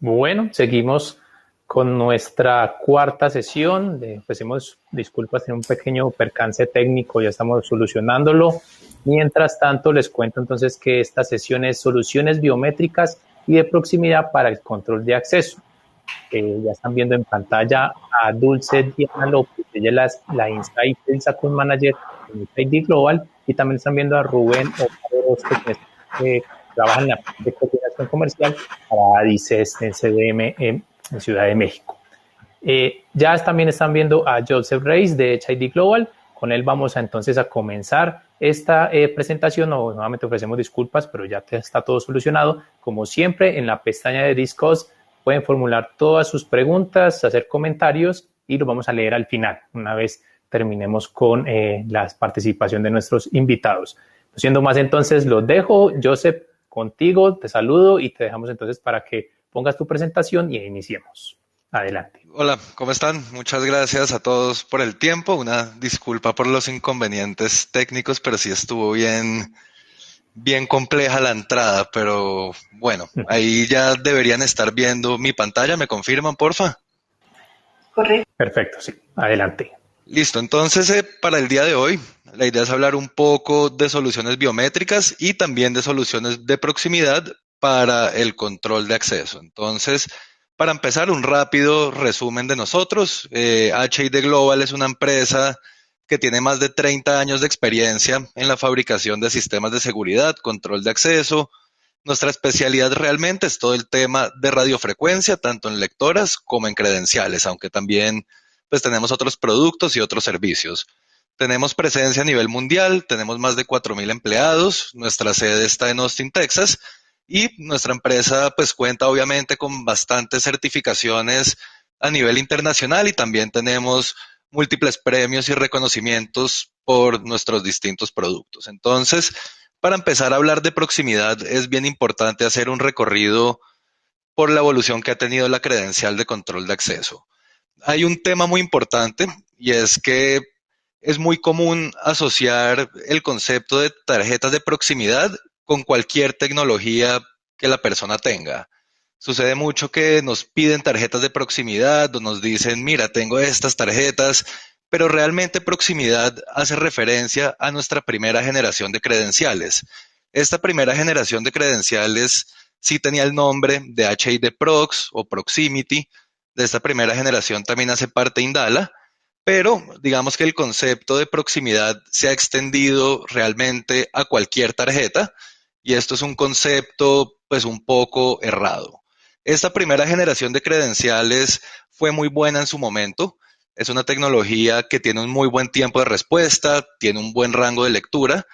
Bueno, seguimos con nuestra cuarta sesión. Ofrecemos disculpas en un pequeño percance técnico, ya estamos solucionándolo. Mientras tanto, les cuento entonces que esta sesión es soluciones biométricas y de proximidad para el control de acceso. Ya están viendo en pantalla a Dulce Diana López, ella es la Insight Sales Account Manager en ID Global, y también están viendo a Rubén Orozco, que trabaja en la parte de coordinación comercial para DICES en CDM en Ciudad de México. Ya también están viendo a Joseph Reis de HID Global. Con él vamos entonces a comenzar esta presentación. Nuevamente ofrecemos disculpas, pero ya está todo solucionado. Como siempre, en la pestaña de Discuss pueden formular todas sus preguntas, hacer comentarios y los vamos a leer al final, una vez terminemos con la participación de nuestros invitados. No siendo más, entonces los dejo. Joseph, contigo, te saludo y te dejamos entonces para que pongas tu presentación y iniciemos. Adelante. Hola, ¿cómo están? Muchas gracias a todos por el tiempo. Una disculpa por los inconvenientes técnicos, pero sí estuvo bien compleja la entrada. Pero bueno, ahí ya deberían estar viendo mi pantalla. ¿Me confirman, porfa? Correcto. Perfecto, sí. Adelante. Listo, entonces para el día de hoy, la idea es hablar un poco de soluciones biométricas y también de soluciones de proximidad para el control de acceso. Entonces, para empezar, un rápido resumen de nosotros. HID Global es una empresa que tiene más de 30 años de experiencia en la fabricación de sistemas de seguridad, control de acceso. Nuestra especialidad realmente es todo el tema de radiofrecuencia, tanto en lectoras como en credenciales, aunque también pues tenemos otros productos y otros servicios. Tenemos presencia a nivel mundial, tenemos más de 4,000 empleados, nuestra sede está en Austin, Texas, y nuestra empresa pues cuenta obviamente con bastantes certificaciones a nivel internacional y también tenemos múltiples premios y reconocimientos por nuestros distintos productos. Entonces, para empezar a hablar de proximidad, es bien importante hacer un recorrido por la evolución que ha tenido la credencial de control de acceso. Hay un tema muy importante y es que es muy común asociar el concepto de tarjetas de proximidad con cualquier tecnología que la persona tenga. Sucede mucho que nos piden tarjetas de proximidad o nos dicen, mira, tengo estas tarjetas, pero realmente proximidad hace referencia a nuestra primera generación de credenciales. Esta primera generación de credenciales sí tenía el nombre de HID Prox o Proximity. De esta primera generación también hace parte Indala, pero digamos que el concepto de proximidad se ha extendido realmente a cualquier tarjeta y esto es un concepto pues un poco errado. Esta primera generación de credenciales fue muy buena en su momento. Es una tecnología que tiene un muy buen tiempo de respuesta, tiene un buen rango de lectura,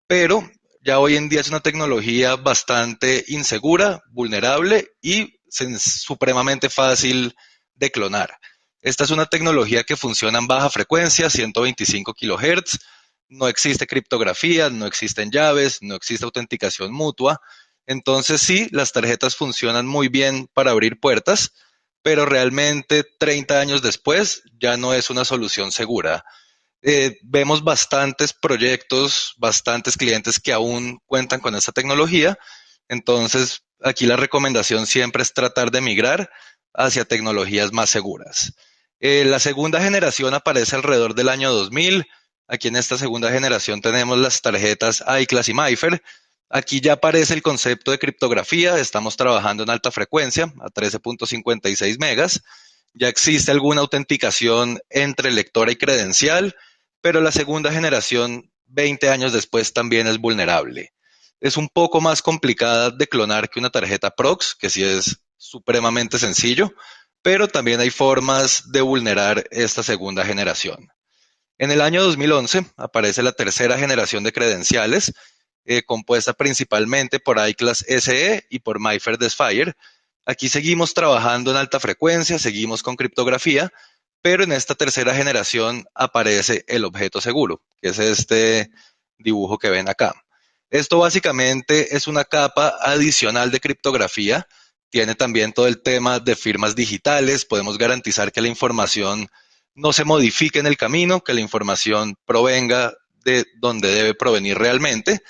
pero ya hoy en día es una tecnología bastante insegura, vulnerable y supremamente fácil de clonar. Esta es una tecnología que funciona en baja frecuencia, 125 kHz. No existe criptografía, no existen llaves, no existe autenticación mutua. Entonces sí, las tarjetas funcionan muy bien para abrir puertas, pero realmente 30 años después ya no es una solución segura. Vemos bastantes proyectos, bastantes clientes que aún cuentan con esta tecnología. Entonces, aquí la recomendación siempre es tratar de migrar hacia tecnologías más seguras. La segunda generación aparece alrededor del año 2000. Aquí en esta segunda generación tenemos las tarjetas iClass y MyFair. Aquí ya aparece el concepto de criptografía. Estamos trabajando en alta frecuencia a 13.56 megas. Ya existe alguna autenticación entre lectora y credencial, pero la segunda generación, 20 años después, también es vulnerable. Es un poco más complicada de clonar que una tarjeta Prox, que sí es supremamente sencillo, pero también hay formas de vulnerar esta segunda generación. En el año 2011 aparece la tercera generación de credenciales, compuesta principalmente por iClass SE y por MyFair Desfire. Aquí seguimos trabajando en alta frecuencia, seguimos con criptografía, pero en esta tercera generación aparece el objeto seguro, que es este dibujo que ven acá. Esto básicamente es una capa adicional de criptografía. Tiene también todo el tema de firmas digitales. Podemos garantizar que la información no se modifique en el camino, que la información provenga de donde debe provenir realmente.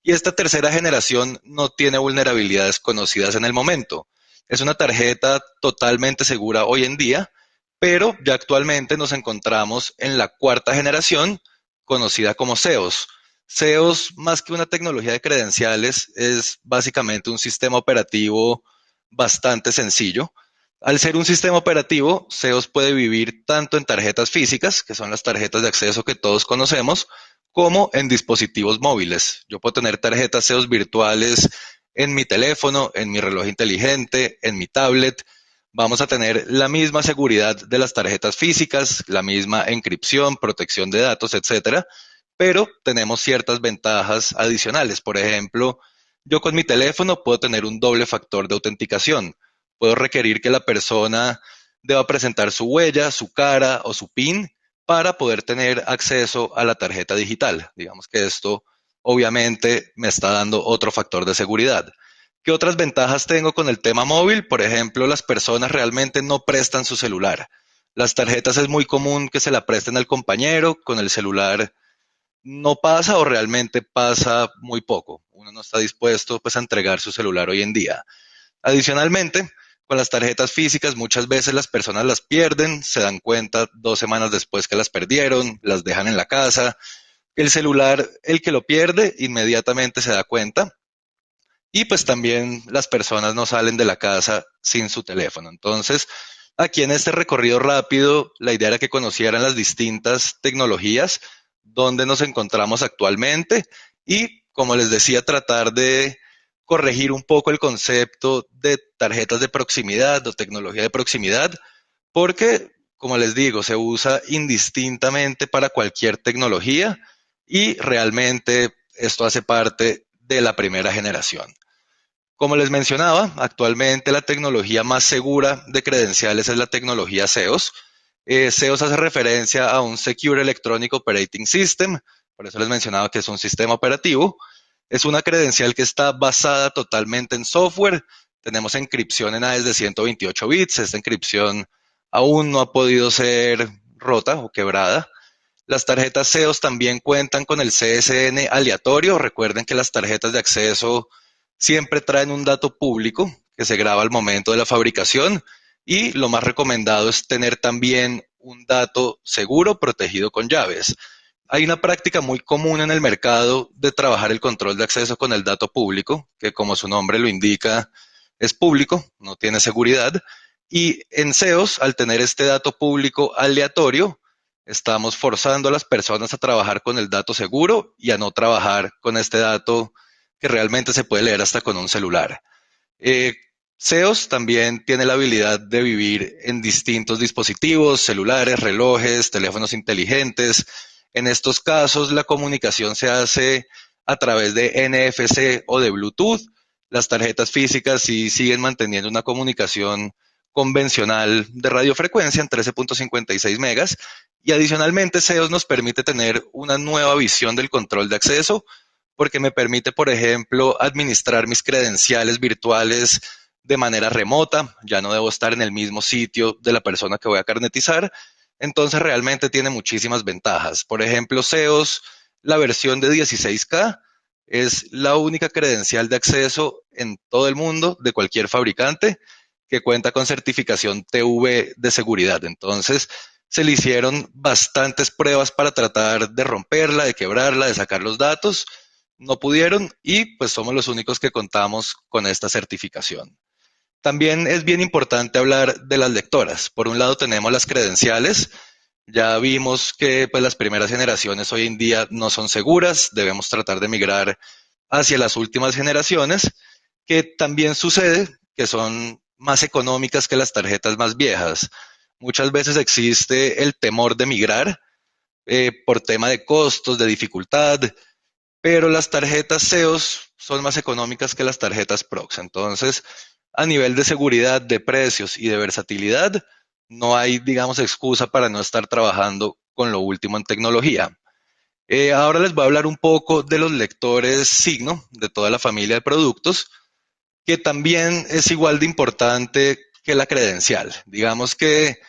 Y esta tercera generación no tiene vulnerabilidades conocidas en el momento. Es una tarjeta totalmente segura hoy en día, pero ya actualmente nos encontramos en la cuarta generación, conocida como SEOS. SEOS, más que una tecnología de credenciales, es básicamente un sistema operativo bastante sencillo. Al ser un sistema operativo, SEOS puede vivir tanto en tarjetas físicas, que son las tarjetas de acceso que todos conocemos, como en dispositivos móviles. Yo puedo tener tarjetas SEOS virtuales en mi teléfono, en mi reloj inteligente, en mi tablet. Vamos a tener la misma seguridad de las tarjetas físicas, la misma encripción, protección de datos, etcétera, pero tenemos ciertas ventajas adicionales. Por ejemplo, yo con mi teléfono puedo tener un doble factor de autenticación. Puedo requerir que la persona deba presentar su huella, su cara o su PIN para poder tener acceso a la tarjeta digital. Digamos que esto obviamente me está dando otro factor de seguridad. ¿Qué otras ventajas tengo con el tema móvil? Por ejemplo, las personas realmente no prestan su celular. Las tarjetas es muy común que se la presten al compañero, con el celular no pasa o realmente pasa muy poco. Uno no está dispuesto pues a entregar su celular hoy en día. Adicionalmente, con las tarjetas físicas muchas veces las personas las pierden, se dan cuenta 2 semanas después que las perdieron, las dejan en la casa. El celular, el que lo pierde, inmediatamente se da cuenta. Y pues también las personas no salen de la casa sin su teléfono. Entonces, aquí en este recorrido rápido, la idea era que conocieran las distintas tecnologías donde nos encontramos actualmente y, como les decía, tratar de corregir un poco el concepto de tarjetas de proximidad o tecnología de proximidad, porque, como les digo, se usa indistintamente para cualquier tecnología y realmente esto hace parte de la primera generación. Como les mencionaba, actualmente la tecnología más segura de credenciales es la tecnología SEOS. SEOS hace referencia a un Secure Electronic Operating System, por eso les mencionaba que es un sistema operativo. Es una credencial que está basada totalmente en software. Tenemos encripción en AES de 128 bits. Esta encripción aún no ha podido ser rota o quebrada. Las tarjetas SEOS también cuentan con el CSN aleatorio. Recuerden que las tarjetas de acceso siempre traen un dato público que se graba al momento de la fabricación y lo más recomendado es tener también un dato seguro protegido con llaves. Hay una práctica muy común en el mercado de trabajar el control de acceso con el dato público, que como su nombre lo indica, es público, no tiene seguridad. Y en SEOS, al tener este dato público aleatorio, estamos forzando a las personas a trabajar con el dato seguro y a no trabajar con este dato que realmente se puede leer hasta con un celular. SEOS también tiene la habilidad de vivir en distintos dispositivos, celulares, relojes, teléfonos inteligentes. En estos casos, la comunicación se hace a través de NFC o de Bluetooth. Las tarjetas físicas sí siguen manteniendo una comunicación convencional de radiofrecuencia en 13.56 megas. Y adicionalmente, SEOS nos permite tener una nueva visión del control de acceso porque me permite, por ejemplo, administrar mis credenciales virtuales de manera remota. Ya no debo estar en el mismo sitio de la persona que voy a carnetizar. Entonces realmente tiene muchísimas ventajas. Por ejemplo, SEOS, la versión de 16K, es la única credencial de acceso en todo el mundo de cualquier fabricante que cuenta con certificación TV de seguridad. Entonces, se le hicieron bastantes pruebas para tratar de romperla, de quebrarla, de sacar los datos. No pudieron y pues somos los únicos que contamos con esta certificación. También es bien importante hablar de las lectoras. Por un lado tenemos las credenciales. Ya vimos que pues, las primeras generaciones hoy en día no son seguras. Debemos tratar de migrar hacia las últimas generaciones, que también sucede que son más económicas que las tarjetas más viejas. Muchas veces existe el temor de migrar por tema de costos, de dificultad, pero las tarjetas SEOS son más económicas que las tarjetas Prox. Entonces, a nivel de seguridad, de precios y de versatilidad, no hay, digamos, excusa para no estar trabajando con lo último en tecnología. Ahora les voy a hablar un poco de los lectores Signo, de toda la familia de productos, que también es igual de importante que la credencial. Digamos que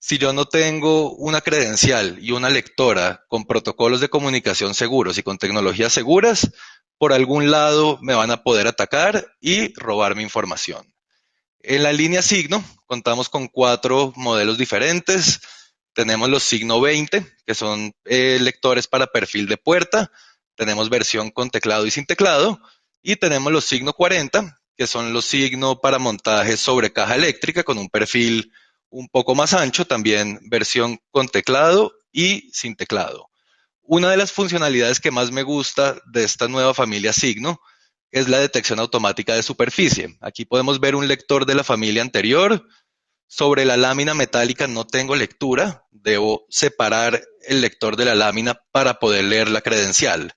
si yo no tengo una credencial y una lectora con protocolos de comunicación seguros y con tecnologías seguras, por algún lado me van a poder atacar y robar mi información. En la línea Signo contamos con 4 modelos diferentes. Tenemos los Signo 20, que son lectores para perfil de puerta. Tenemos versión con teclado y sin teclado. Y tenemos los Signo 40, que son los Signo para montaje sobre caja eléctrica con un perfil un poco más ancho, también versión con teclado y sin teclado. Una de las funcionalidades que más me gusta de esta nueva familia Signo es la detección automática de superficie. Aquí podemos ver un lector de la familia anterior. Sobre la lámina metálica no tengo lectura, debo separar el lector de la lámina para poder leer la credencial.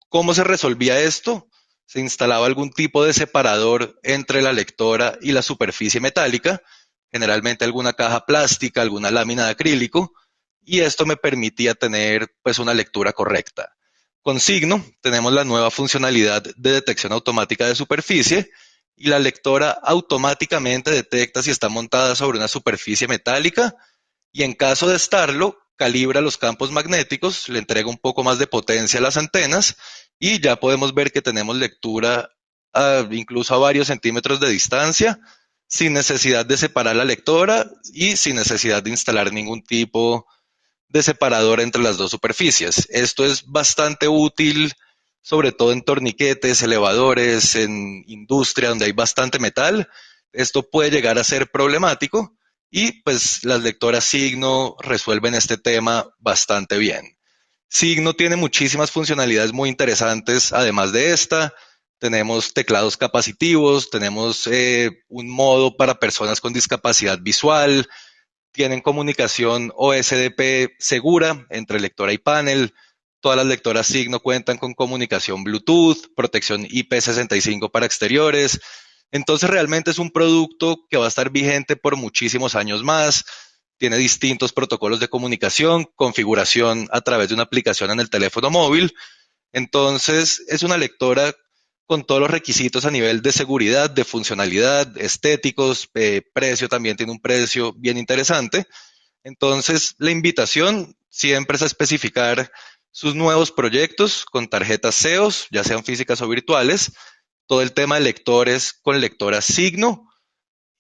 ¿Cómo se resolvía esto? Se instalaba algún tipo de separador entre la lectora y la superficie metálica, generalmente alguna caja plástica, alguna lámina de acrílico, y esto me permitía tener pues una lectura correcta. Con Signo tenemos la nueva funcionalidad de detección automática de superficie y la lectora automáticamente detecta si está montada sobre una superficie metálica y en caso de estarlo, calibra los campos magnéticos, le entrega un poco más de potencia a las antenas y ya podemos ver que tenemos lectura incluso a varios centímetros de distancia, sin necesidad de separar la lectora y sin necesidad de instalar ningún tipo de separador entre las dos superficies. Esto es bastante útil, sobre todo en torniquetes, elevadores, en industria donde hay bastante metal. Esto puede llegar a ser problemático y pues las lectoras Signo resuelven este tema bastante bien. Signo tiene muchísimas funcionalidades muy interesantes, además de esta. Tenemos teclados capacitivos, tenemos un modo para personas con discapacidad visual, tienen comunicación OSDP segura entre lectora y panel. Todas las lectoras Signo cuentan con comunicación Bluetooth, protección IP65 para exteriores. Entonces realmente es un producto que va a estar vigente por muchísimos años más. Tiene distintos protocolos de comunicación, configuración a través de una aplicación en el teléfono móvil. Entonces es una lectora con todos los requisitos a nivel de seguridad, de funcionalidad, estéticos, precio también tiene un precio bien interesante. Entonces, la invitación siempre es a especificar sus nuevos proyectos con tarjetas SEOs, ya sean físicas o virtuales, todo el tema de lectores con lectoras Signo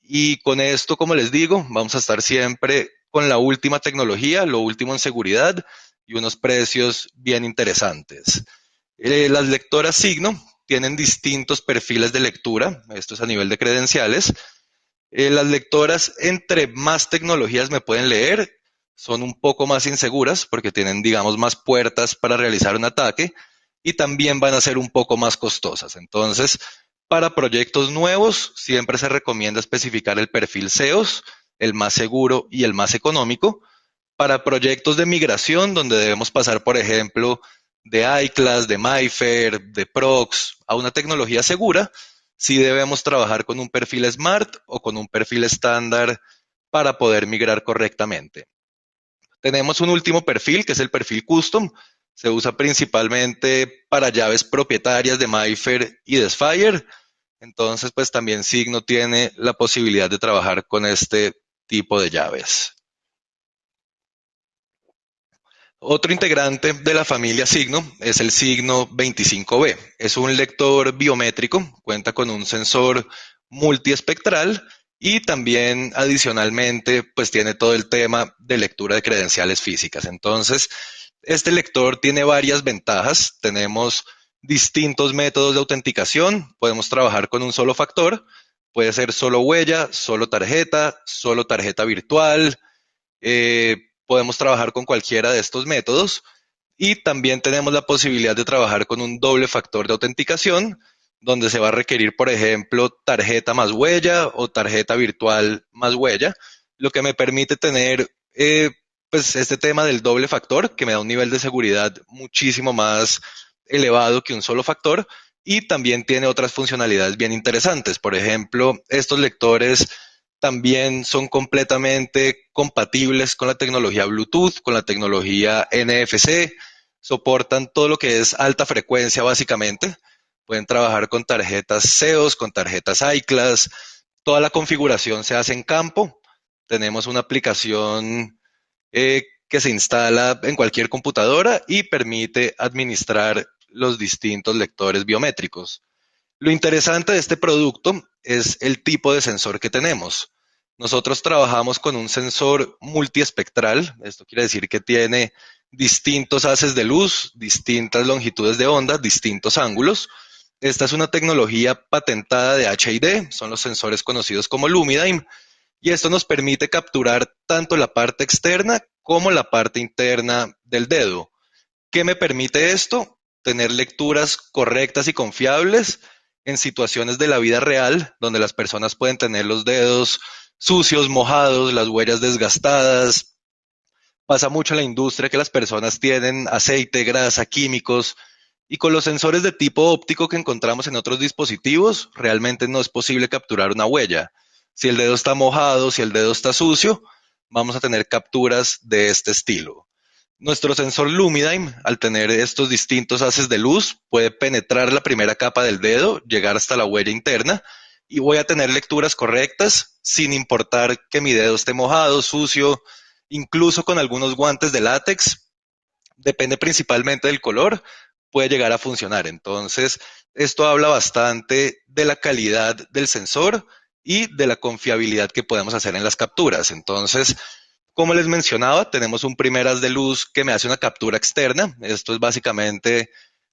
y con esto, como les digo, vamos a estar siempre con la última tecnología, lo último en seguridad y unos precios bien interesantes. Las lectoras Signo tienen distintos perfiles de lectura, esto es a nivel de credenciales. Las lectoras, entre más tecnologías me pueden leer, son un poco más inseguras porque tienen, digamos, más puertas para realizar un ataque y también van a ser un poco más costosas. Entonces, para proyectos nuevos, siempre se recomienda especificar el perfil SEOs, el más seguro y el más económico. Para proyectos de migración, donde debemos pasar, por ejemplo, de iClass, de MyFair, de Prox, a una tecnología segura, sí debemos trabajar con un perfil Smart o con un perfil estándar para poder migrar correctamente. Tenemos un último perfil, que es el perfil Custom. Se usa principalmente para llaves propietarias de MyFair y de Sphere. Entonces, pues también Signo tiene la posibilidad de trabajar con este tipo de llaves. Otro integrante de la familia Signo es el Signo 25B. Es un lector biométrico, cuenta con un sensor multiespectral y también adicionalmente pues tiene todo el tema de lectura de credenciales físicas. Entonces, este lector tiene varias ventajas. Tenemos distintos métodos de autenticación. Podemos trabajar con un solo factor. Puede ser solo huella, solo tarjeta virtual. Podemos trabajar con cualquiera de estos métodos y también tenemos la posibilidad de trabajar con un doble factor de autenticación, donde se va a requerir, por ejemplo, tarjeta más huella o tarjeta virtual más huella, lo que me permite tener pues este tema del doble factor, que me da un nivel de seguridad muchísimo más elevado que un solo factor, y también tiene otras funcionalidades bien interesantes. Por ejemplo, estos lectores también son completamente compatibles con la tecnología Bluetooth, con la tecnología NFC, soportan todo lo que es alta frecuencia básicamente. Pueden trabajar con tarjetas SEOs, con tarjetas iClass. Toda la configuración se hace en campo. Tenemos una aplicación que se instala en cualquier computadora y permite administrar los distintos lectores biométricos. Lo interesante de este producto es el tipo de sensor que tenemos. Nosotros trabajamos con un sensor multiespectral, esto quiere decir que tiene distintos haces de luz, distintas longitudes de onda, distintos ángulos. Esta es una tecnología patentada de HID, son los sensores conocidos como Lumidime, y esto nos permite capturar tanto la parte externa como la parte interna del dedo. ¿Qué me permite esto? Tener lecturas correctas y confiables en situaciones de la vida real, donde las personas pueden tener los dedos sucios, mojados, las huellas desgastadas. Pasa mucho en la industria que las personas tienen aceite, grasa, químicos, y con los sensores de tipo óptico que encontramos en otros dispositivos, realmente no es posible capturar una huella. Si el dedo está mojado, si el dedo está sucio, vamos a tener capturas de este estilo. Nuestro sensor Lumidime, al tener estos distintos haces de luz, puede penetrar la primera capa del dedo, llegar hasta la huella interna, y voy a tener lecturas correctas sin importar que mi dedo esté mojado, sucio, incluso con algunos guantes de látex, depende principalmente del color, puede llegar a funcionar. Entonces, esto habla bastante de la calidad del sensor y de la confiabilidad que podemos hacer en las capturas. Entonces, como les mencionaba, tenemos un primer haz de luz que me hace una captura externa. Esto es básicamente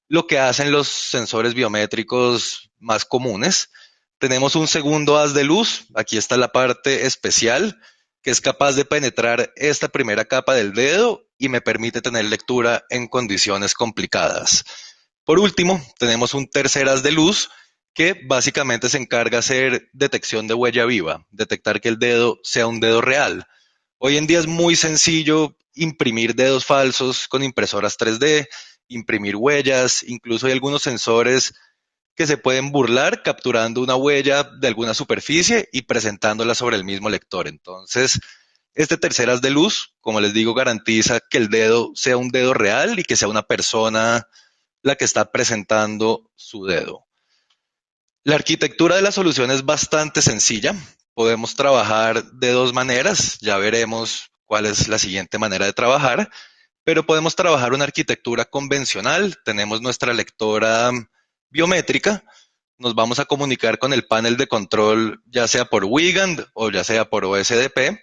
lo que hacen los sensores biométricos más comunes. Tenemos un segundo haz de luz. Aquí está la parte especial que es capaz de penetrar esta primera capa del dedo y me permite tener lectura en condiciones complicadas. Por último, tenemos un tercer haz de luz que básicamente se encarga de hacer detección de huella viva, detectar que el dedo sea un dedo real. Hoy en día es muy sencillo imprimir dedos falsos con impresoras 3D, imprimir huellas, incluso hay algunos sensores que se pueden burlar capturando una huella de alguna superficie y presentándola sobre el mismo lector. Entonces, este tercer haz de luz, como les digo, garantiza que el dedo sea un dedo real y que sea una persona la que está presentando su dedo. La arquitectura de la solución es bastante sencilla. Podemos trabajar de dos maneras, ya veremos cuál es la siguiente manera de trabajar, pero podemos trabajar una arquitectura convencional. Tenemos nuestra lectora biométrica, nos vamos a comunicar con el panel de control, ya sea por Wigand o ya sea por OSDP.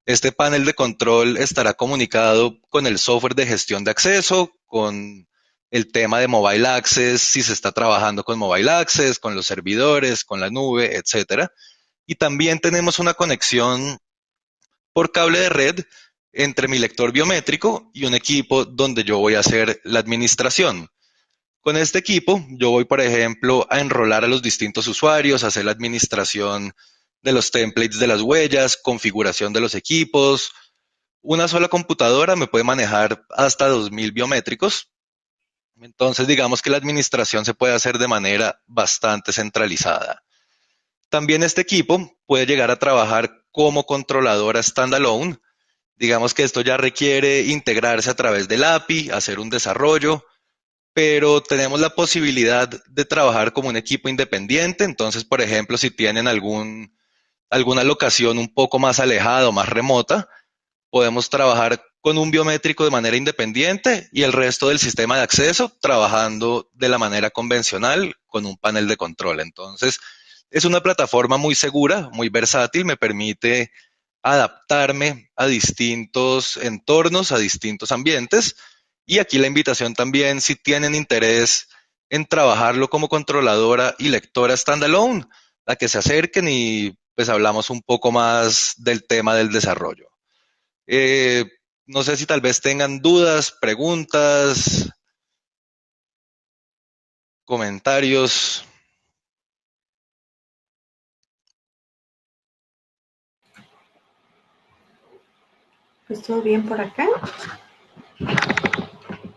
Este panel de control estará comunicado con el software de gestión de acceso, con el tema de Mobile Access, si se está trabajando con Mobile Access, con los servidores, con la nube, etcétera. Y también tenemos una conexión por cable de red entre mi lector biométrico y un equipo donde yo voy a hacer la administración. Con este equipo, yo voy, por ejemplo, a enrolar a los distintos usuarios, a hacer la administración de los templates de las huellas, configuración de los equipos. Una sola computadora me puede manejar hasta 2000 biométricos. Entonces, digamos que la administración se puede hacer de manera bastante centralizada. También este equipo puede llegar a trabajar como controladora standalone. Digamos que esto ya requiere integrarse a través del API, hacer un desarrollo, pero tenemos la posibilidad de trabajar como un equipo independiente. Entonces, por ejemplo, si tienen alguna locación un poco más alejada o más remota, podemos trabajar con un biométrico de manera independiente y el resto del sistema de acceso trabajando de la manera convencional con un panel de control. Entonces, es una plataforma muy segura, muy versátil, me permite adaptarme a distintos entornos, a distintos ambientes. Y aquí la invitación también, si tienen interés en trabajarlo como controladora y lectora standalone, a que se acerquen y pues hablamos un poco más del tema del desarrollo. Eh, no sé si tal vez tengan dudas, preguntas, comentarios. Pues todo bien por acá.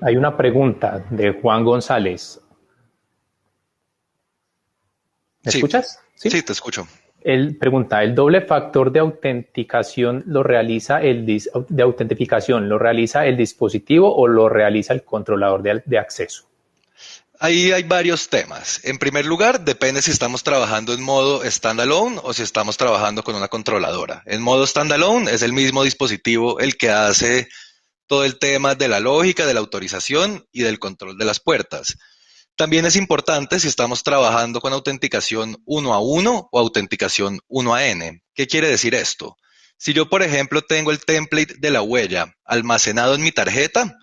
Hay una pregunta de Juan González. ¿Me Sí, escuchas? sí, te escucho. Él pregunta, ¿el doble factor de autenticación lo realiza de autentificación lo realiza el dispositivo o lo realiza el controlador de acceso? Ahí hay varios temas. En primer lugar, depende si estamos trabajando en modo standalone o si estamos trabajando con una controladora. En modo standalone es el mismo dispositivo el que hace todo el tema de la lógica, de la autorización y del control de las puertas. También es importante si estamos trabajando con autenticación 1 a 1 o autenticación 1 a N. ¿Qué quiere decir esto? Si yo, por ejemplo, tengo el template de la huella almacenado en mi tarjeta,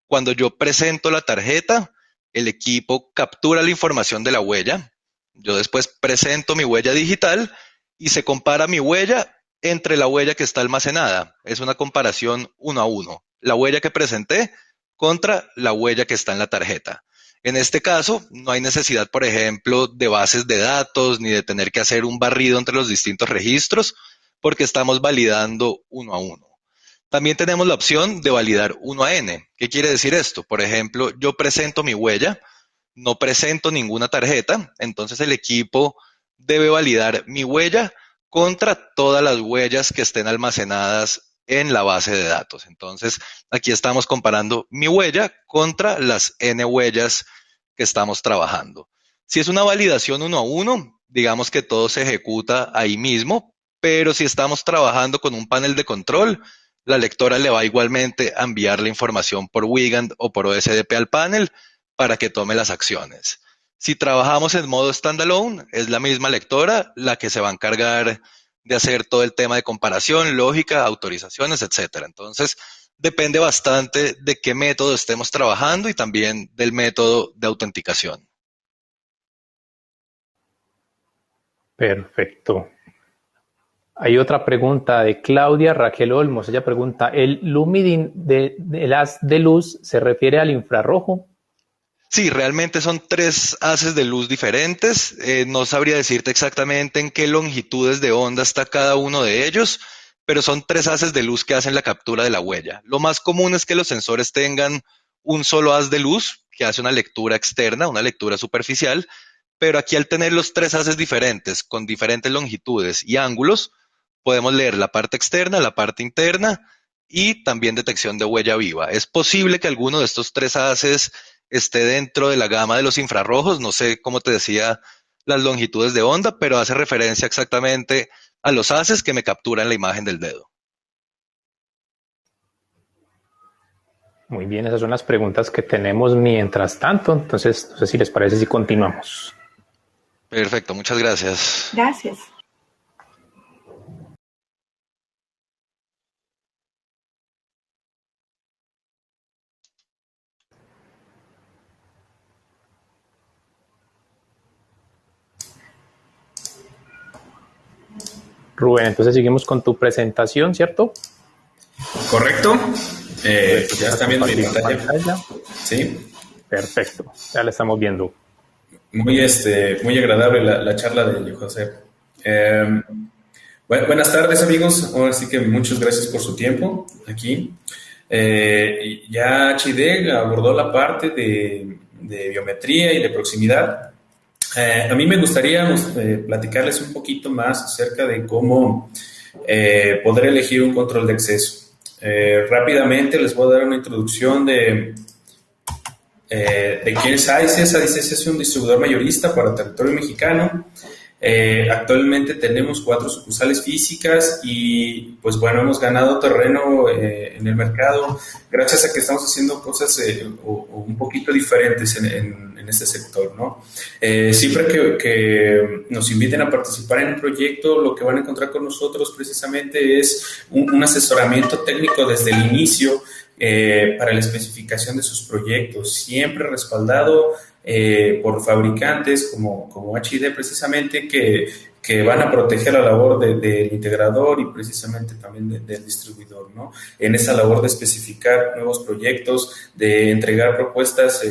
cuando yo presento la tarjeta, el equipo captura la información de la huella. Yo después presento mi huella digital y se compara mi huella entre la huella que está almacenada. Es una comparación 1 a 1. La huella que presenté contra la huella que está en la tarjeta. En este caso, no hay necesidad, por ejemplo, de bases de datos ni de tener que hacer un barrido entre los distintos registros porque estamos validando 1 a 1. También tenemos la opción de validar 1 a N. ¿Qué quiere decir esto? Por ejemplo, yo presento mi huella, no presento ninguna tarjeta, entonces el equipo debe validar mi huella contra todas las huellas que estén almacenadas en la base de datos. Entonces, aquí estamos comparando mi huella contra las N huellas que estamos trabajando. Si es una validación 1 a 1, digamos que todo se ejecuta ahí mismo, pero si estamos trabajando con un panel de control, la lectora le va igualmente a enviar la información por Wigand o por OSDP al panel para que tome las acciones. Si trabajamos en modo standalone, es la misma lectora la que se va a encargar de hacer todo el tema de comparación, lógica, autorizaciones, etcétera. Entonces, depende bastante de qué método estemos trabajando y también del método de autenticación. Perfecto. Hay otra pregunta de Claudia Raquel Olmos. Ella pregunta, ¿el lumidin del haz de luz se refiere al infrarrojo? Sí, realmente son 3 haces de luz diferentes. No sabría decirte exactamente en qué longitudes de onda está cada uno de ellos, pero son 3 haces de luz que hacen la captura de la huella. Lo más común es que los sensores tengan un solo haz de luz que hace una lectura externa, una lectura superficial, pero aquí al tener los 3 haces diferentes, con diferentes longitudes y ángulos, podemos leer la parte externa, la parte interna y también detección de huella viva. Es posible que alguno de estos 3 haces esté dentro de la gama de los infrarrojos, no sé cómo te decía las longitudes de onda, pero hace referencia exactamente a los haces que me capturan la imagen del dedo. Muy bien, esas son las preguntas que tenemos mientras tanto, entonces no sé si les parece si continuamos. Perfecto, muchas gracias. Gracias. Rubén, entonces seguimos con tu presentación, ¿cierto? Correcto. Ya están viendo mi pantalla. Sí. Perfecto, ya la estamos viendo. Muy agradable la charla de José. Buenas tardes, amigos. Ahora sí que muchas gracias por su tiempo aquí. Ya HD abordó la parte de biometría y de proximidad. A mí me gustaría platicarles un poquito más acerca de cómo poder elegir un control de acceso. Rápidamente les voy a dar una introducción de quién es AICES. AICES es un distribuidor mayorista para territorio mexicano. Actualmente tenemos 4 sucursales físicas y pues bueno, hemos ganado terreno en el mercado gracias a que estamos haciendo cosas un poquito diferentes en este sector, ¿no? Siempre que nos inviten a participar en un proyecto, lo que van a encontrar con nosotros precisamente es un asesoramiento técnico desde el inicio para la especificación de sus proyectos, siempre respaldado por fabricantes como HD precisamente que van a proteger la labor del integrador y precisamente también del distribuidor, ¿no? En esa labor de especificar nuevos proyectos, de entregar propuestas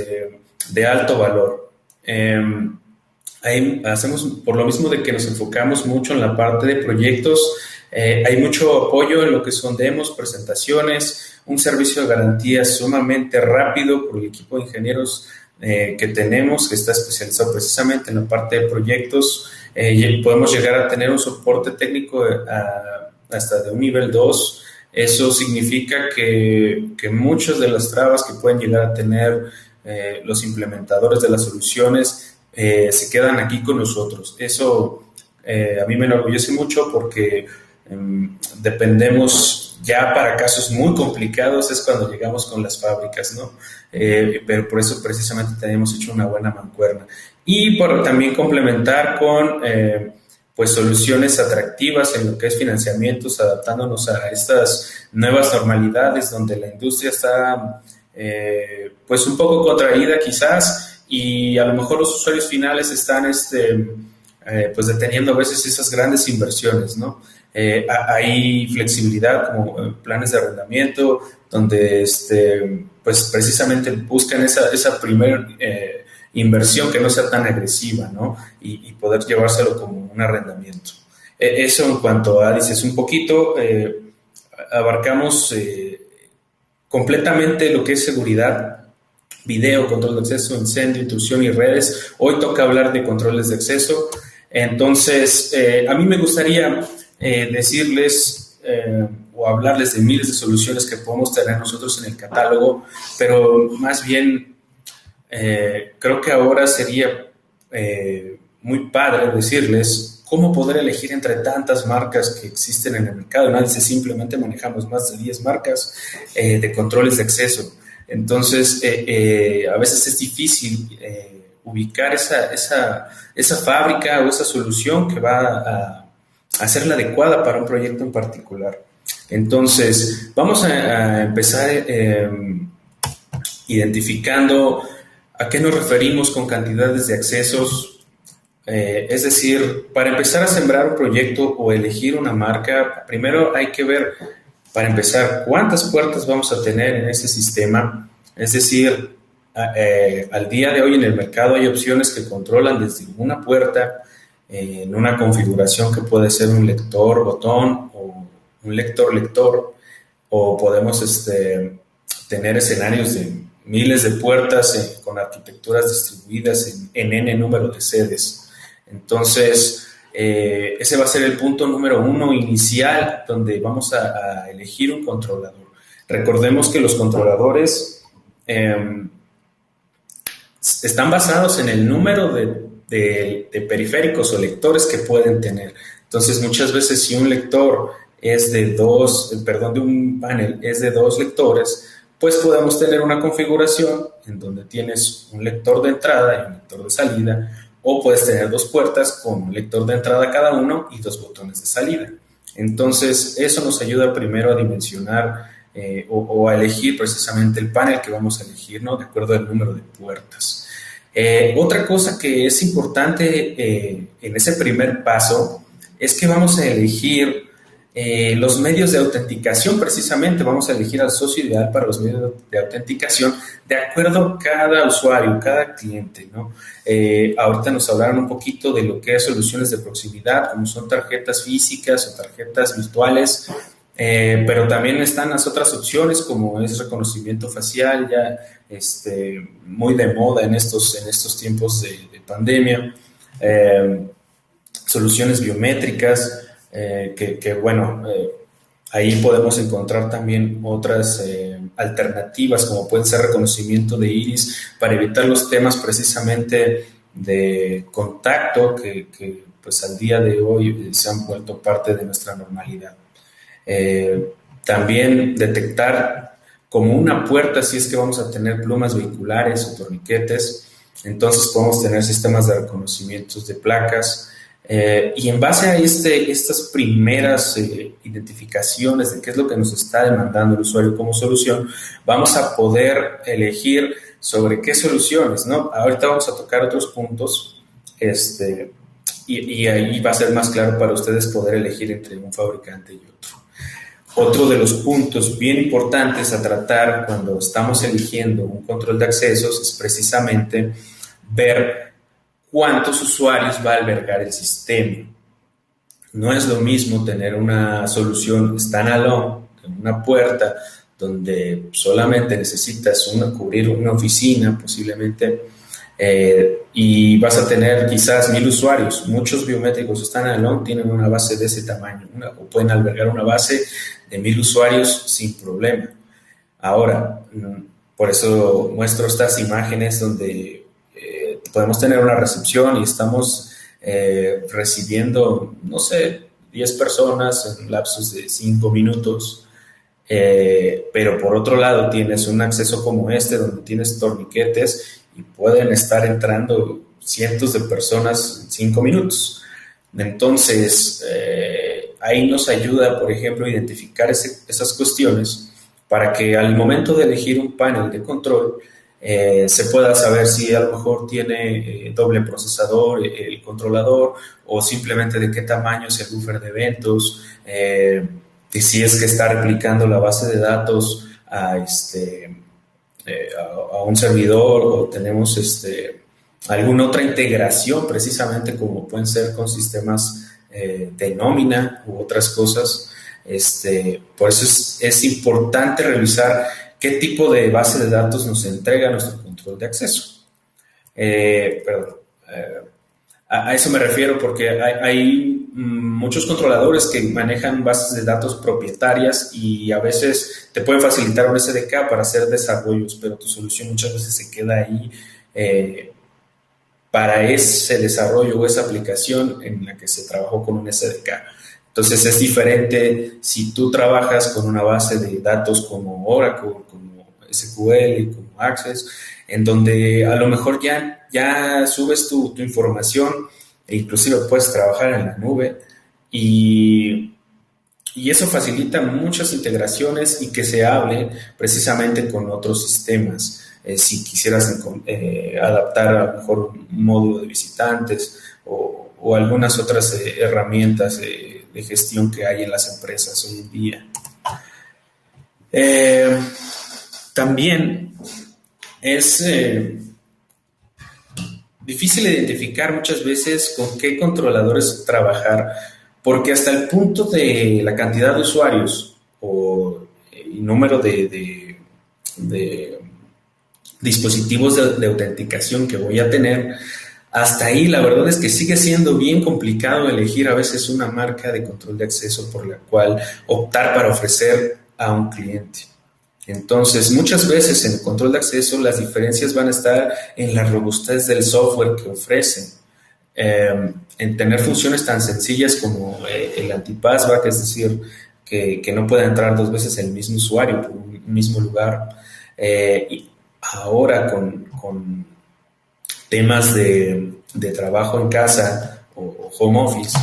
de alto valor. Ahí hacemos, por lo mismo de que nos enfocamos mucho en la parte de proyectos, hay mucho apoyo en lo que son demos, presentaciones, un servicio de garantía sumamente rápido por el equipo de ingenieros que tenemos, que está especializado precisamente en la parte de proyectos. Podemos llegar a tener un soporte técnico hasta de un nivel 2. Eso significa que muchas de las trabas que pueden llegar a tener los implementadores de las soluciones se quedan aquí con nosotros. Eso a mí me enorgullece mucho porque dependemos Ya para casos muy complicados es cuando llegamos con las fábricas, ¿no? Pero por eso precisamente tenemos hecho una buena mancuerna. Y por también complementar con pues soluciones atractivas en lo que es financiamientos, adaptándonos a estas nuevas normalidades donde la industria está pues un poco contraída quizás, y a lo mejor los usuarios finales están pues deteniendo a veces esas grandes inversiones, ¿no? Hay flexibilidad como planes de arrendamiento donde pues precisamente buscan esa primera inversión que no sea tan agresiva, ¿no? Y poder llevárselo como un arrendamiento. Eso en cuanto a dices un poquito, abarcamos completamente lo que es seguridad, video, control de acceso, incendio, intrusión y redes. Hoy toca hablar de controles de acceso. Entonces, a mí me gustaría decirles o hablarles de miles de soluciones que podemos tener nosotros en el catálogo, pero más bien creo que ahora sería muy padre decirles cómo poder elegir entre tantas marcas que existen en el mercado. Nadie dice, simplemente manejamos más de 10 marcas de controles de acceso. Entonces, a veces es difícil ubicar esa fábrica o esa solución que va a ser la adecuada para un proyecto en particular. Entonces, vamos a empezar identificando a qué nos referimos con cantidades de accesos. Es decir, para empezar a sembrar un proyecto o elegir una marca, primero hay que ver, para empezar, cuántas puertas vamos a tener en ese sistema. Es decir, al día de hoy en el mercado hay opciones que controlan desde una puerta en una configuración que puede ser un lector botón o un lector, o podemos tener escenarios de miles de puertas con arquitecturas distribuidas en N número de sedes. Entonces, ese va a ser el punto número 1 inicial, donde vamos a elegir un controlador. Recordemos que los controladores están basados en el número de periféricos o lectores que pueden tener. Entonces, muchas veces si un lector es de un panel es de 2 lectores, pues podemos tener una configuración en donde tienes un lector de entrada y un lector de salida, o puedes tener 2 puertas con un lector de entrada cada uno y 2 botones de salida. Entonces, eso nos ayuda primero a dimensionar o a elegir precisamente el panel que vamos a elegir, ¿no? De acuerdo al número de puertas. Otra cosa que es importante en ese primer paso es que vamos a elegir los medios de autenticación. Precisamente vamos a elegir al socio ideal para los medios de autenticación de acuerdo a cada usuario, cada cliente, ¿no? Ahorita nos hablaron un poquito de lo que es soluciones de proximidad, como son tarjetas físicas o tarjetas virtuales, pero también están las otras opciones, como es reconocimiento facial, ya muy de moda en estos tiempos de pandemia, soluciones biométricas, ahí podemos encontrar también otras alternativas, como pueden ser reconocimiento de iris, para evitar los temas precisamente de contacto que pues al día de hoy se han vuelto parte de nuestra normalidad. También detectar como una puerta si es que vamos a tener plumas vehiculares o torniquetes. Entonces podemos tener sistemas de reconocimientos de placas. Y en base a estas primeras identificaciones de qué es lo que nos está demandando el usuario como solución, vamos a poder elegir sobre qué soluciones, ¿no? Ahorita vamos a tocar otros puntos y ahí va a ser más claro para ustedes poder elegir entre un fabricante y otro. Otro de los puntos bien importantes a tratar cuando estamos eligiendo un control de accesos es precisamente ver cuántos usuarios va a albergar el sistema. No es lo mismo tener una solución standalone, una puerta donde solamente necesitas cubrir una oficina posiblemente, y vas a tener quizás 1000 usuarios. Muchos biométricos standalone tienen una base de ese tamaño, o pueden albergar una base de 1000 usuarios sin problema. Ahora, por eso muestro estas imágenes donde podemos tener una recepción y estamos recibiendo, no sé, 10 personas en lapsos de 5 minutos. pero por otro lado tienes un acceso como este donde tienes torniquetes y pueden estar entrando cientos de personas en 5 minutos. Entonces, ahí nos ayuda, por ejemplo, a identificar esas cuestiones para que al momento de elegir un panel de control se pueda saber si a lo mejor tiene doble procesador el controlador, o simplemente de qué tamaño es el buffer de eventos, y si es que está replicando la base de datos a un servidor, o tenemos alguna otra integración, precisamente como pueden ser con sistemas de nómina u otras cosas. Por eso es importante revisar qué tipo de base de datos nos entrega nuestro control de acceso. A eso me refiero, porque hay muchos controladores que manejan bases de datos propietarias y a veces te pueden facilitar un SDK para hacer desarrollos, pero tu solución muchas veces se queda ahí para ese desarrollo o esa aplicación en la que se trabajó con un SDK. Entonces es diferente si tú trabajas con una base de datos como Oracle, como SQL, como Access, en donde a lo mejor ya subes tu información e inclusive puedes trabajar en la nube, y eso facilita muchas integraciones y que se hable precisamente con otros sistemas. Si quisieras adaptar a lo mejor un módulo de visitantes o algunas otras herramientas de gestión que hay en las empresas hoy en día. También es difícil identificar muchas veces con qué controladores trabajar, porque hasta el punto de la cantidad de usuarios o el número de dispositivos de autenticación que voy a tener, hasta ahí la verdad es que sigue siendo bien complicado elegir a veces una marca de control de acceso por la cual optar para ofrecer a un cliente. Entonces, muchas veces en el control de acceso las diferencias van a estar en la robustez del software que ofrecen, en tener funciones tan sencillas como el anti-passback, es decir, que no pueda entrar 2 veces el mismo usuario por un mismo lugar. Y ahora con temas de trabajo en casa o home office,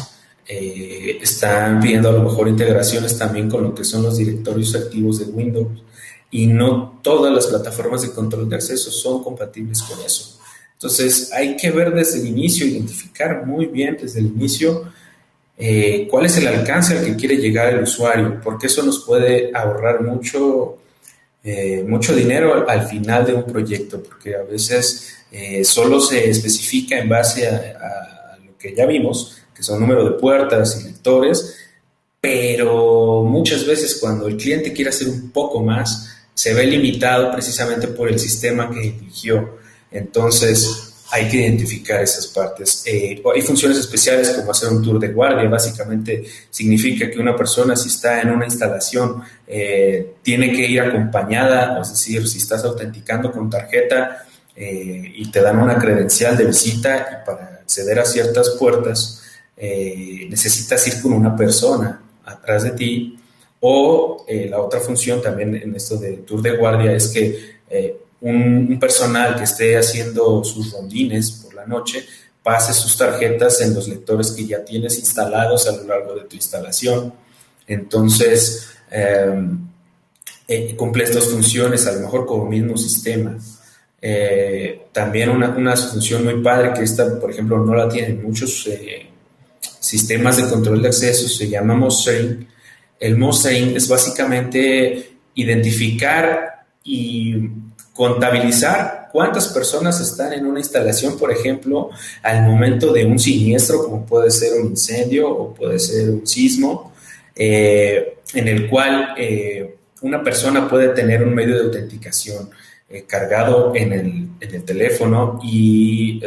están pidiendo a lo mejor integraciones también con lo que son los directorios activos de Windows, y no todas las plataformas de control de acceso son compatibles con eso. Entonces hay que ver desde el inicio, identificar muy bien desde el inicio cuál es el alcance al que quiere llegar el usuario, porque eso nos puede ahorrar mucho dinero al final de un proyecto, porque a veces solo se especifica en base a lo que ya vimos, que son número de puertas y lectores, pero muchas veces cuando el cliente quiere hacer un poco más, se ve limitado precisamente por el sistema que eligió. Entonces hay que identificar esas partes. Hay funciones especiales como hacer un tour de guardia. Básicamente significa que una persona, si está en una instalación, tiene que ir acompañada, es decir, si estás autenticando con tarjeta y te dan una credencial de visita, y para acceder a ciertas puertas necesitas ir con una persona atrás de ti. O la otra función también en esto de tour de guardia es que un personal que esté haciendo sus rondines por la noche pase sus tarjetas en los lectores que ya tienes instalados a lo largo de tu instalación. Entonces, cumple estas funciones a lo mejor con el mismo sistema. También una función muy padre, que esta, por ejemplo, no la tienen muchos sistemas de control de acceso, se llama mostering. El mostering es básicamente identificar y contabilizar cuántas personas están en una instalación, por ejemplo, al momento de un siniestro, como puede ser un incendio o puede ser un sismo, en el cual una persona puede tener un medio de autenticación cargado en el teléfono, y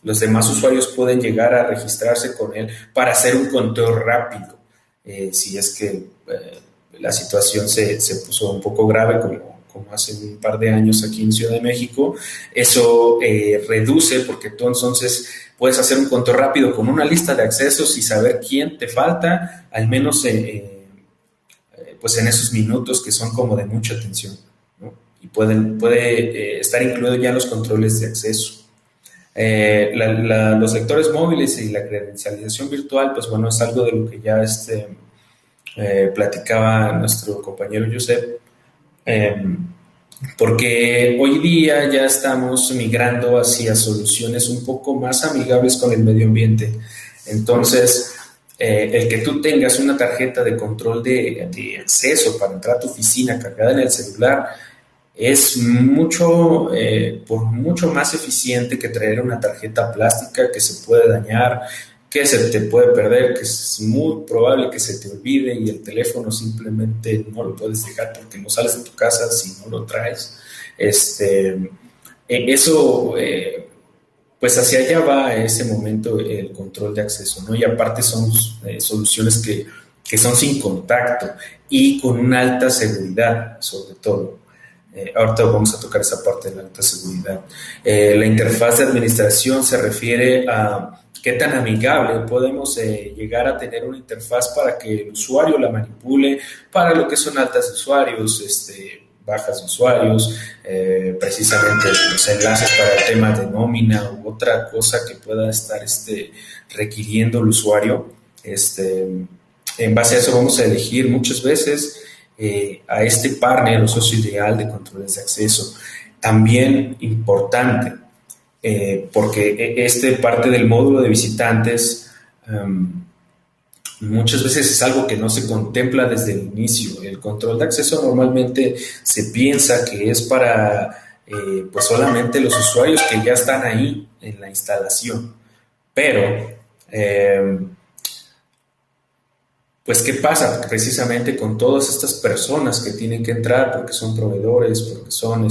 los demás usuarios pueden llegar a registrarse con él para hacer un conteo rápido. Si es que la situación se puso un poco grave, como hace un par de años aquí en Ciudad de México, eso reduce, porque tú entonces puedes hacer un conteo rápido con una lista de accesos y saber quién te falta, al menos pues en esos minutos que son como de mucha atención, ¿no? Y puede estar incluido ya en los controles de acceso. Los lectores móviles y la credencialización virtual, pues bueno, es algo de lo que ya platicaba nuestro compañero Josep, porque hoy día ya estamos migrando hacia soluciones un poco más amigables con el medio ambiente. Entonces, el que tú tengas una tarjeta de control de acceso para entrar a tu oficina cargada en el celular es por mucho más eficiente que traer una tarjeta plástica que se puede dañar, que se te puede perder, que es muy probable que se te olvide y el teléfono simplemente no lo puedes dejar porque no sales de tu casa si no lo traes. Pues hacia allá va en ese momento el control de acceso, ¿no? Y aparte son soluciones que son sin contacto y con una alta seguridad, sobre todo. Ahorita vamos a tocar esa parte de la alta seguridad. La interfaz de administración se refiere a qué tan amigable podemos llegar a tener una interfaz para que el usuario la manipule para lo que son altas de usuarios, bajas de usuarios, precisamente los enlaces para el tema de nómina u otra cosa que pueda estar requiriendo el usuario. En base a eso vamos a elegir muchas veces a este partner o socio ideal de controles de acceso. También importante, porque parte del módulo de visitantes muchas veces es algo que no se contempla desde el inicio. El control de acceso normalmente se piensa que es para pues solamente los usuarios que ya están ahí en la instalación. Pero pues, ¿qué pasa? Precisamente con todas estas personas que tienen que entrar porque son proveedores, porque son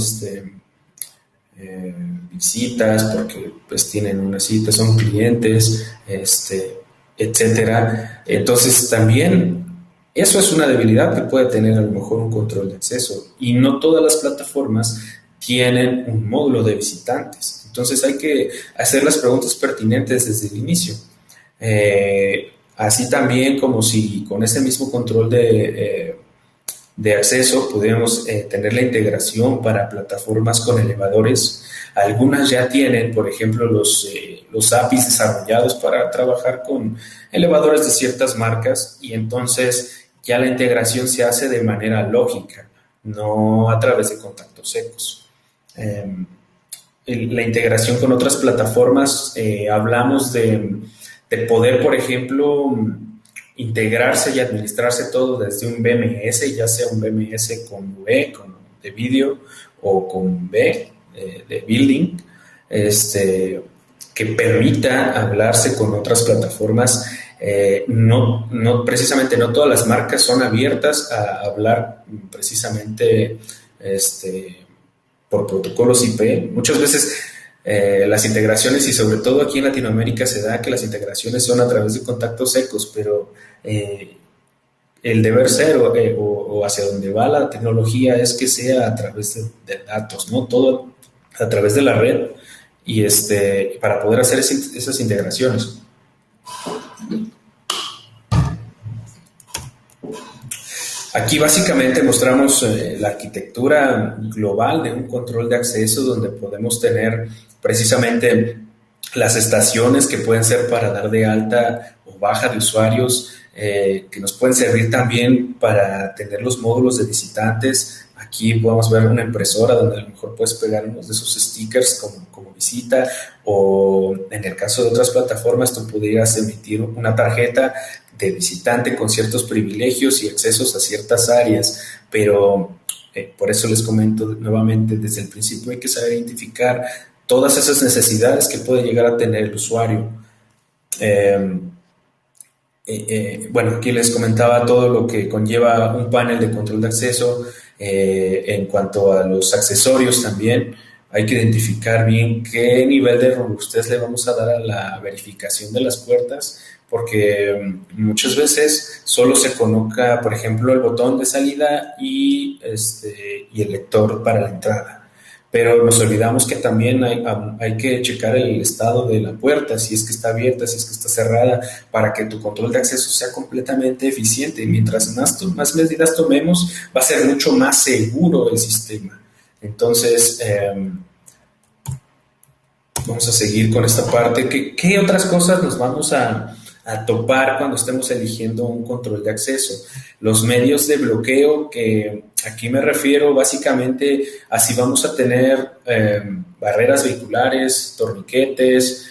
visitas, porque pues tienen una cita, son clientes, etcétera. Entonces, también eso es una debilidad que puede tener a lo mejor un control de acceso. Y no todas las plataformas tienen un módulo de visitantes. Entonces, hay que hacer las preguntas pertinentes desde el inicio. Así también como si con ese mismo control de acceso pudiéramos tener la integración para plataformas con elevadores. Algunas ya tienen, por ejemplo, los APIs desarrollados para trabajar con elevadores de ciertas marcas y entonces ya la integración se hace de manera lógica, no a través de contactos secos. La integración con otras plataformas, hablamos de poder, por ejemplo, integrarse y administrarse todo desde un BMS, ya sea un BMS con V, de vídeo, o con B, de building, que permita hablarse con otras plataformas. Precisamente no todas las marcas son abiertas a hablar precisamente por protocolos IP. Muchas veces las integraciones, y sobre todo aquí en Latinoamérica se da que las integraciones son a través de contactos secos, pero el deber ser o hacia donde va la tecnología es que sea a través de datos, ¿no? Todo a través de la red y para poder hacer esas integraciones. Aquí básicamente mostramos la arquitectura global de un control de acceso donde podemos tener precisamente las estaciones que pueden ser para dar de alta o baja de usuarios, que nos pueden servir también para tener los módulos de visitantes. Aquí podemos ver una impresora donde a lo mejor puedes pegar unos de esos stickers como visita, o en el caso de otras plataformas tú pudieras emitir una tarjeta de visitante con ciertos privilegios y accesos a ciertas áreas, pero por eso les comento nuevamente, desde el principio hay que saber identificar todas esas necesidades que puede llegar a tener el usuario. Bueno, aquí les comentaba todo lo que conlleva un panel de control de acceso. En cuanto a los accesorios también, hay que identificar bien qué nivel de robustez le vamos a dar a la verificación de las puertas, porque muchas veces solo se coloca, por ejemplo, el botón de salida y el lector para la entrada. pero nos olvidamos que también hay que checar el estado de la puerta, si es que está abierta, si es que está cerrada, para que tu control de acceso sea completamente eficiente. Y mientras más medidas tomemos, va a ser mucho más seguro el sistema. Entonces, vamos a seguir con esta parte. ¿Qué otras cosas nos vamos a topar cuando estemos eligiendo un control de acceso? Los medios de bloqueo, que aquí me refiero básicamente a si vamos a tener barreras vehiculares, torniquetes,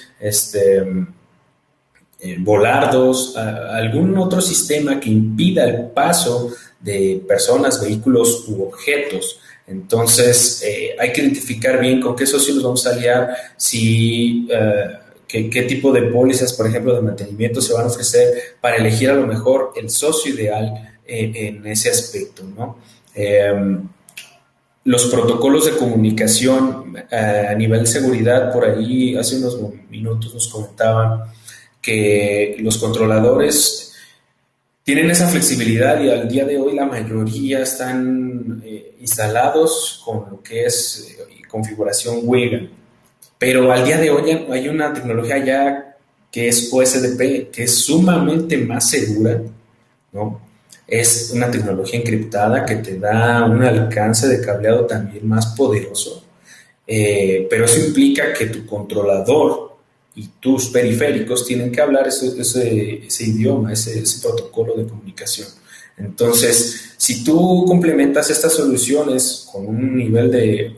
volardos, algún otro sistema que impida el paso de personas, vehículos u objetos. Entonces, hay que identificar bien con qué socio nos vamos a aliar, si, qué tipo de pólizas, por ejemplo, de mantenimiento se van a ofrecer para elegir a lo mejor el socio ideal en ese aspecto, ¿no? Los protocolos de comunicación a nivel de seguridad, por ahí hace unos minutos nos comentaban que los controladores tienen esa flexibilidad y al día de hoy la mayoría están instalados con lo que es configuración WEGA. Pero al día de hoy hay una tecnología ya que es OSDP, que es sumamente más segura, ¿no? Es una tecnología encriptada que te da un alcance de cableado también más poderoso, pero eso implica que tu controlador y tus periféricos tienen que hablar ese idioma, ese protocolo de comunicación. Entonces, si tú complementas estas soluciones con un nivel de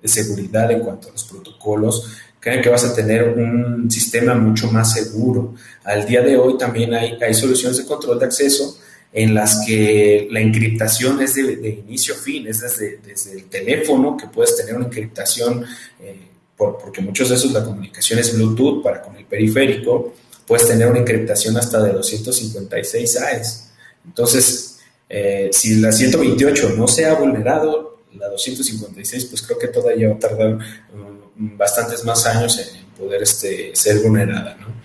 seguridad en cuanto a los protocolos, creen que vas a tener un sistema mucho más seguro. Al día de hoy también hay soluciones de control de acceso en las que la encriptación es de inicio a fin, es desde el teléfono, que puedes tener una encriptación, porque muchos de esos la comunicación es Bluetooth para con el periférico, puedes tener una encriptación hasta de 256 AES. Entonces, si la 128 no se ha vulnerado, la 256, pues creo que todavía va a tardar bastantes más años en poder ser vulnerada, ¿no?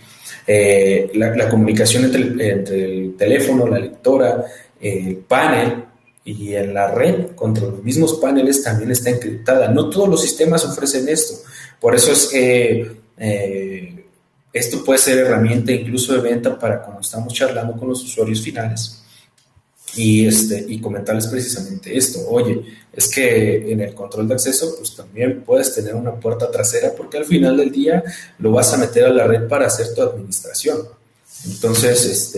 La comunicación entre el teléfono, la lectora, el panel y en la red contra los mismos paneles también está encriptada. No todos los sistemas ofrecen esto. Por eso es que esto puede ser herramienta incluso de venta para cuando estamos charlando con los usuarios finales y comentarles precisamente esto. Oye, es que en el control de acceso pues también puedes tener una puerta trasera porque al final del día lo vas a meter a la red para hacer tu administración. Entonces,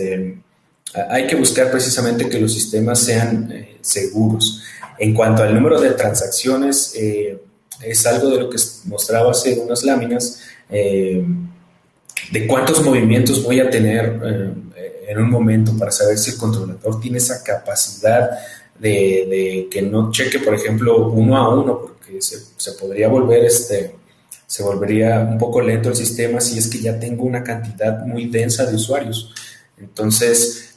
hay que buscar precisamente que los sistemas sean seguros. En cuanto al número de transacciones, es algo de lo que mostraba hace unas láminas, de cuántos movimientos voy a tener en un momento para saber si el controlador tiene esa capacidad de que no cheque, por ejemplo, uno a uno, porque se podría volver se volvería un poco lento el sistema si es que ya tengo una cantidad muy densa de usuarios. Entonces,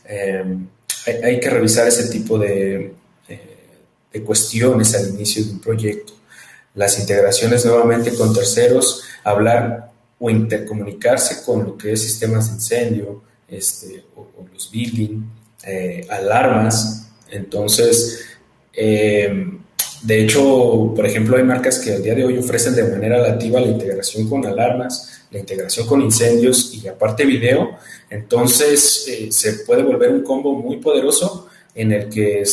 hay que revisar ese tipo de cuestiones al inicio de un proyecto. Las integraciones nuevamente con terceros, hablar o intercomunicarse con lo que es sistemas de incendio, o los building, alarmas. Entonces, de hecho, por ejemplo, hay marcas que al día de hoy ofrecen de manera nativa la integración con alarmas, la integración con incendios y aparte video. Entonces, se puede volver un combo muy poderoso en el que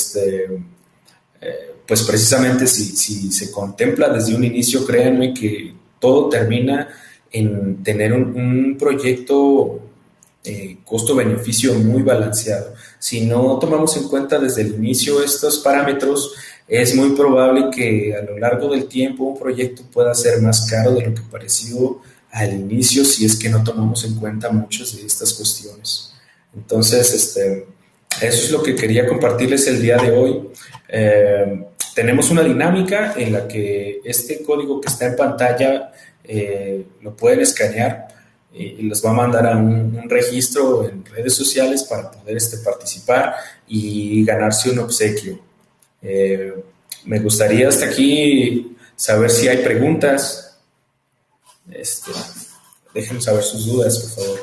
pues precisamente si se contempla desde un inicio, créanme que todo termina en tener un proyecto costo-beneficio muy balanceado. Si no tomamos en cuenta desde el inicio estos parámetros, es muy probable que a lo largo del tiempo un proyecto pueda ser más caro de lo que pareció al inicio si es que no tomamos en cuenta muchas de estas cuestiones. Entonces, eso es lo que quería compartirles el día de hoy. Tenemos una dinámica en la que este código que está en pantalla lo pueden escanear y les va a mandar a un registro en redes sociales para poder participar y ganarse un obsequio. Me gustaría hasta aquí saber si hay preguntas. Déjenme saber sus dudas, por favor.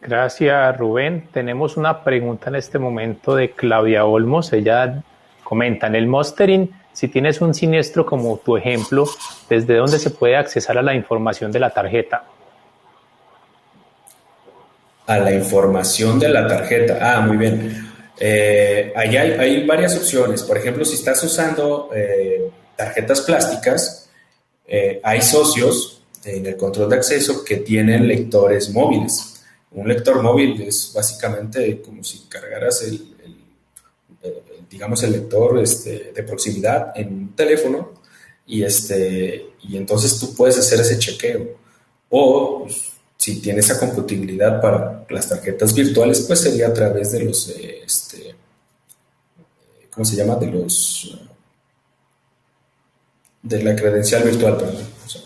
Gracias, Rubén. Tenemos una pregunta en este momento de Claudia Olmos. Ella comenta, en el mastering si tienes un siniestro como tu ejemplo, ¿desde dónde se puede accesar a la información de la tarjeta? A la información de la tarjeta. Ah, muy bien. Ahí hay varias opciones. Por ejemplo, si estás usando tarjetas plásticas, hay socios en el control de acceso que tienen lectores móviles. Un lector móvil es básicamente como si cargaras digamos, el lector de proximidad en un teléfono y entonces tú puedes hacer ese chequeo. O pues, si tienes esa compatibilidad para las tarjetas virtuales, pues sería a través de los, ¿cómo se llama? De la credencial virtual, perdón. O sea,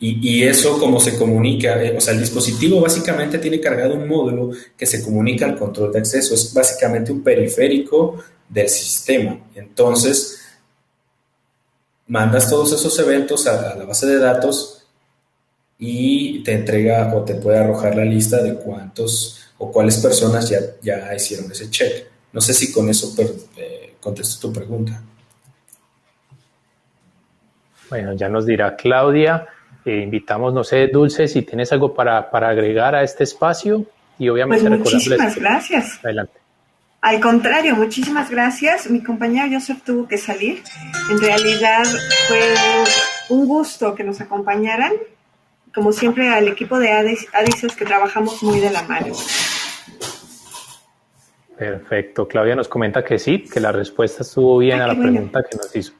y eso como se comunica, o sea, el dispositivo básicamente tiene cargado un módulo que se comunica al control de acceso, es básicamente un periférico del sistema. Entonces, mandas todos esos eventos a la base de datos y te entrega o te puede arrojar la lista de cuántos o cuáles personas ya hicieron ese check. No sé si con eso contesto tu pregunta. Bueno, ya nos dirá Claudia. Invitamos, no sé, Dulce, si tienes algo para agregar a este espacio y obviamente Pues recordarles. muchísimas gracias. Adelante. Al contrario, muchísimas gracias. Mi compañero Joseph tuvo que salir. En realidad fue un gusto que nos acompañaran. Como siempre, al equipo de Adices que trabajamos muy de la mano. Perfecto. Claudia nos comenta que sí, que la respuesta estuvo bien a la pregunta que nos hizo.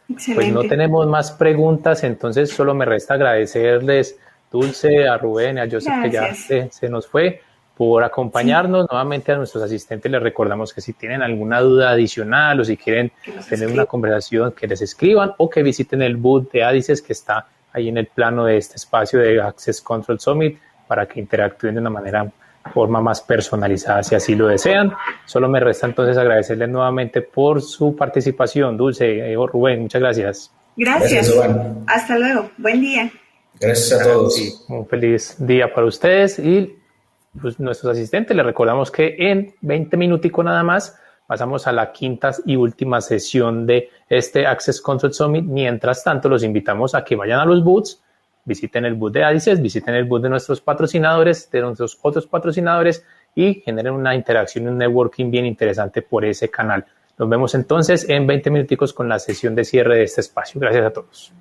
Excelente. Pues no tenemos más preguntas, entonces solo me resta agradecerles, Dulce, a Rubén y a Joseph, Gracias. que ya se nos fue, por acompañarnos. Sí. Nuevamente a nuestros asistentes les recordamos que si tienen alguna duda adicional o si quieren tener una conversación, que les escriban o que visiten el booth de Adices que está ahí en el plano de este espacio de Access Control Summit para que interactúen de una forma más personalizada si así lo desean. Solo me resta entonces agradecerles nuevamente por su participación. Dulce, Rubén, muchas gracias. Gracias. Hasta luego. Buen día. Gracias a todos. Sí, un feliz día para ustedes y pues, nuestros asistentes. Les recordamos que en 20 minuticos nada más pasamos a la quinta y última sesión de este Access Control Summit. Mientras tanto, los invitamos a que vayan a los booths, visiten el booth de Adices, visiten el booth de nuestros patrocinadores, de nuestros otros patrocinadores y generen una interacción y un networking bien interesante por ese canal. Nos vemos entonces en 20 minuticos con la sesión de cierre de este espacio. Gracias a todos.